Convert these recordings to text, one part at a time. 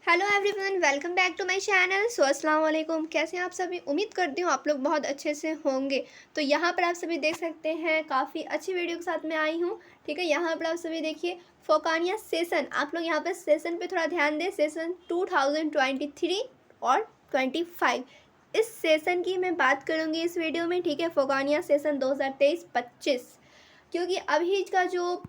Hello everyone, welcome back to my channel. अस्सलाम वालेकुम। कैसे हैं आप सभी? उम्मीद करती हूँ आप लोग बहुत अच्छे से होंगे। तो यहाँ पर आप सभी देख सकते हैं, काफ़ी अच्छी वीडियो के साथ मैं आई हूँ। ठीक है, यहाँ पर आप सभी देखिए फोकानिया सेशन। आप लोग यहाँ पर सेशन पे थोड़ा ध्यान दें। सेशन 2023 और 25 इस सेशन की मैं बात करूँगी इस वीडियो में। ठीक है, फोकानिया सेशन 2023-25, क्योंकि अभी का जो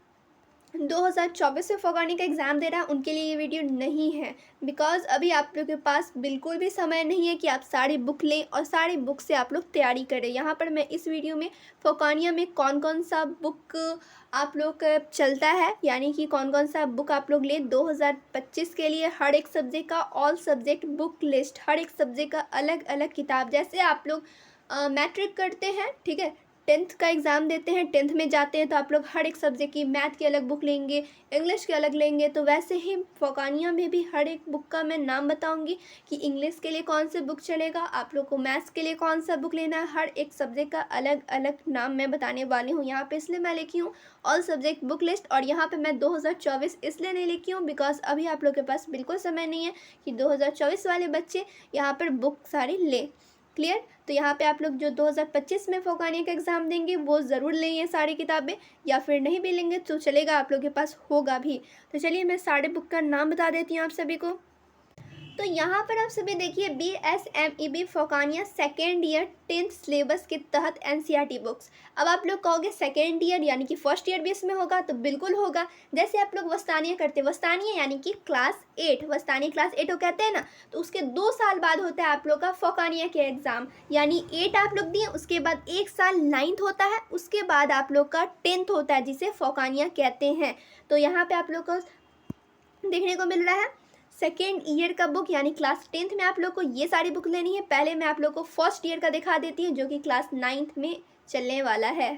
2024 में फोगानी का एग्ज़ाम दे रहा है उनके लिए ये वीडियो नहीं है। बिकॉज़ अभी आप लोग के पास बिल्कुल भी समय नहीं है कि आप सारी बुक लें और सारी बुक से आप लोग तैयारी करें। यहाँ पर मैं इस वीडियो में फोकानिया में कौन कौन सा बुक आप लोग का चलता है, यानी कि कौन कौन सा बुक आप लोग लें 2025 के लिए, हर एक सब्जेक्ट का ऑल सब्जेक्ट बुक लिस्ट, हर एक सब्जेक्ट का अलग अलग किताब। जैसे आप लोग मैट्रिक करते हैं, ठीक है, 10th का एग्ज़ाम देते हैं, 10th में जाते हैं तो आप लोग हर एक सब्जेक्ट की मैथ की अलग बुक लेंगे, इंग्लिश की अलग लेंगे। तो वैसे ही फोकानिया में भी हर एक बुक का मैं नाम बताऊंगी कि इंग्लिश के लिए कौन सा बुक चलेगा, आप लोग को मैथ्स के लिए कौन सा बुक लेना है। हर एक सब्जेक्ट का अलग अलग नाम मैं बताने वाली हूँ यहाँ पे। इसलिए मैं लिखी हूँ ऑल सब्जेक्ट बुक लिस्ट, और यहाँ पर मैं 2024 इसलिए नहीं लिखी हूँ बिकॉज अभी आप लोग के पास बिल्कुल समय नहीं है कि 2024 वाले बच्चे यहाँ पर बुक सारी लें। क्लियर? तो यहाँ पे आप लोग जो 2025 में फोकानिया का एग्ज़ाम देंगे वो ज़रूर लें ये सारी किताबें, या फिर नहीं भी लेंगे तो चलेगा, आप लोग के पास होगा भी। तो चलिए मैं सारे बुक का नाम बता देती हूँ आप सभी को। तो यहाँ पर आप सभी देखिए BSMEB फोकानिया सेकेंड ईयर 10th सिलेबस के तहत NCERT बुक्स। अब आप लोग कहोगे सेकेंड ईयर यानी कि फर्स्ट ईयर भी इसमें होगा, तो बिल्कुल होगा। जैसे आप लोग वस्तानिया करते हैं, वस्तानिया यानी कि क्लास 8, वस्तानिया क्लास 8 हो कहते हैं ना, तो उसके 2 साल बाद होता है आप लोग का फोकानिया के एग्ज़ाम। यानी 8 आप लोग दिए, उसके बाद 1 साल 9th होता है, उसके बाद आप लोग का 10th होता है जिसे फोकानिया कहते हैं। तो यहाँ पर आप लोग को देखने को मिल रहा है सेकेंड ईयर का बुक, यानी क्लास 10th में आप लोग को ये सारी बुक लेनी है। पहले मैं आप लोग को फर्स्ट ईयर का दिखा देती हूँ जो कि क्लास 9th में चलने वाला है।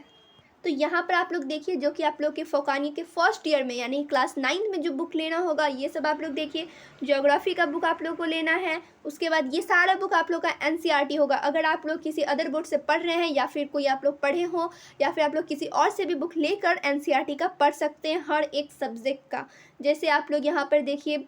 तो यहाँ पर आप लोग देखिए जो कि आप लोग के फोकानिया के फर्स्ट ईयर में यानी क्लास 9th में जो बुक लेना होगा ये सब आप लोग देखिए। ज्योग्राफी का बुक आप लोग को लेना है। उसके बाद ये सारा बुक आप लोग का NCERT होगा। अगर आप लोग किसी अदर बोर्ड से पढ़ रहे हैं या फिर कोई आप लोग पढ़े हो या फिर आप लोग किसी और से भी बुक लेकर NCERT का पढ़ सकते हैं हर एक सब्जेक्ट का। जैसे आप लोग यहाँ पर देखिए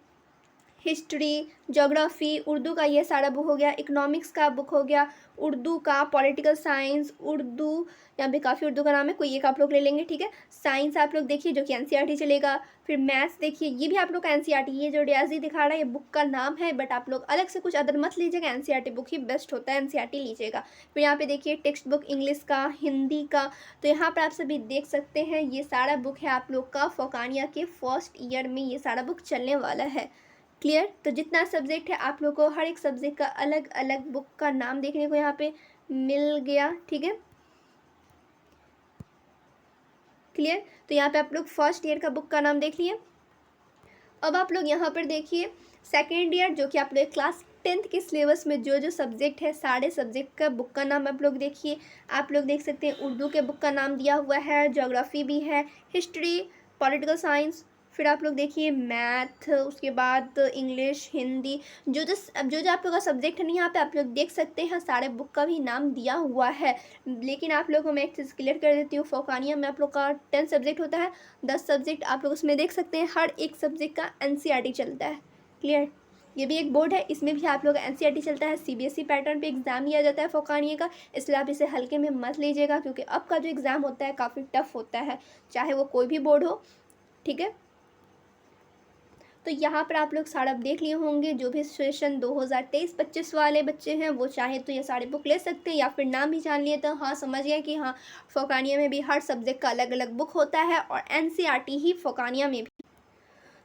हिस्ट्री, ज्योग्राफी, उर्दू का ये सारा बुक हो गया, इकोनॉमिक्स का बुक हो गया, उर्दू का पॉलिटिकल साइंस, उर्दू यहाँ पे काफ़ी उर्दू का नाम है, कोई एक आप लोग ले लेंगे। ठीक है, साइंस आप लोग देखिए जो कि NCERT चलेगा। फिर मैथ्स देखिए ये भी आप लोग का NCERT, ये जो रियाजी दिखा रहा है ये बुक का नाम है, बट आप लोग अलग से कुछ अदर मत लीजिएगा, NCERT बुक ही बेस्ट होता है, NCERT लीजिएगा। फिर यहाँ पे देखिए टेक्स्ट बुक इंग्लिश का, हिंदी का। तो यहाँ पर आप सभी देख सकते हैं ये सारा बुक है आप लोग का फोकानिया के फर्स्ट ईयर में, ये सारा बुक चलने वाला है। क्लियर? तो जितना सब्जेक्ट है आप लोग को हर एक सब्जेक्ट का अलग अलग बुक का नाम देखने को यहाँ पे मिल गया। ठीक है, क्लियर? तो यहाँ पे आप लोग फर्स्ट ईयर का बुक का नाम देख लिए। अब आप लोग यहाँ पर देखिए सेकेंड ईयर जो कि आप लोग क्लास 10th के सिलेबस में जो जो सब्जेक्ट है सारे सब्जेक्ट का बुक का नाम आप लोग देखिए। आप लोग देख सकते हैं उर्दू के बुक का नाम दिया हुआ है, ज्योग्राफी भी है, हिस्ट्री, पॉलिटिकल साइंस, फिर आप लोग देखिए मैथ, उसके बाद इंग्लिश, हिंदी, जो आप लोग का सब्जेक्ट है ना यहाँ पे आप लोग देख सकते हैं सारे बुक का भी नाम दिया हुआ है। लेकिन आप लोगों को मैं एक चीज़ क्लियर कर देती हूँ, फोकानिया में आप लोग का 10 सब्जेक्ट होता है, 10 सब्जेक्ट आप लोग उसमें देख सकते हैं, हर एक सब्जेक्ट का NCERT चलता है। क्लियर? ये भी एक बोर्ड है, इसमें भी आप लोग का NCERT चलता है। CBSE पैटर्न पे एग्ज़ाम लिया जाता है फोकानिया का, इसलिए आप इसे हल्के में मत लीजिएगा क्योंकि अब का जो एग्ज़ाम होता है काफ़ी टफ होता है, चाहे वो कोई भी बोर्ड हो। ठीक है, तो यहाँ पर आप लोग सारा देख लिए होंगे। जो भी सेशन 2023-25 वाले बच्चे हैं वो चाहे तो ये सारे बुक ले सकते हैं, या फिर नाम भी जान लिए तो हाँ समझ गए कि हाँ फोकानिया में भी हर सब्जेक्ट का अलग अलग बुक होता है और NCERT ही फोकानिया में भी।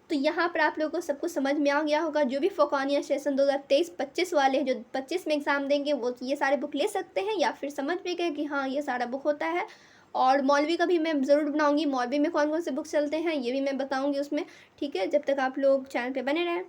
तो यहाँ पर आप लोगों को सब कुछ समझ में आ गया होगा। जो भी फोकानिया सेशन 2023-25 वाले हैं जो 25 में एग्ज़ाम देंगे वो ये सारे बुक ले सकते हैं, या फिर समझ भी गए कि हाँ ये सारा बुक होता है। और मौलवी का भी मैं ज़रूर बनाऊंगी, मौलवी में कौन कौन से बुक चलते हैं ये भी मैं बताऊंगी उसमें। ठीक है, जब तक आप लोग चैनल पे बने रहें।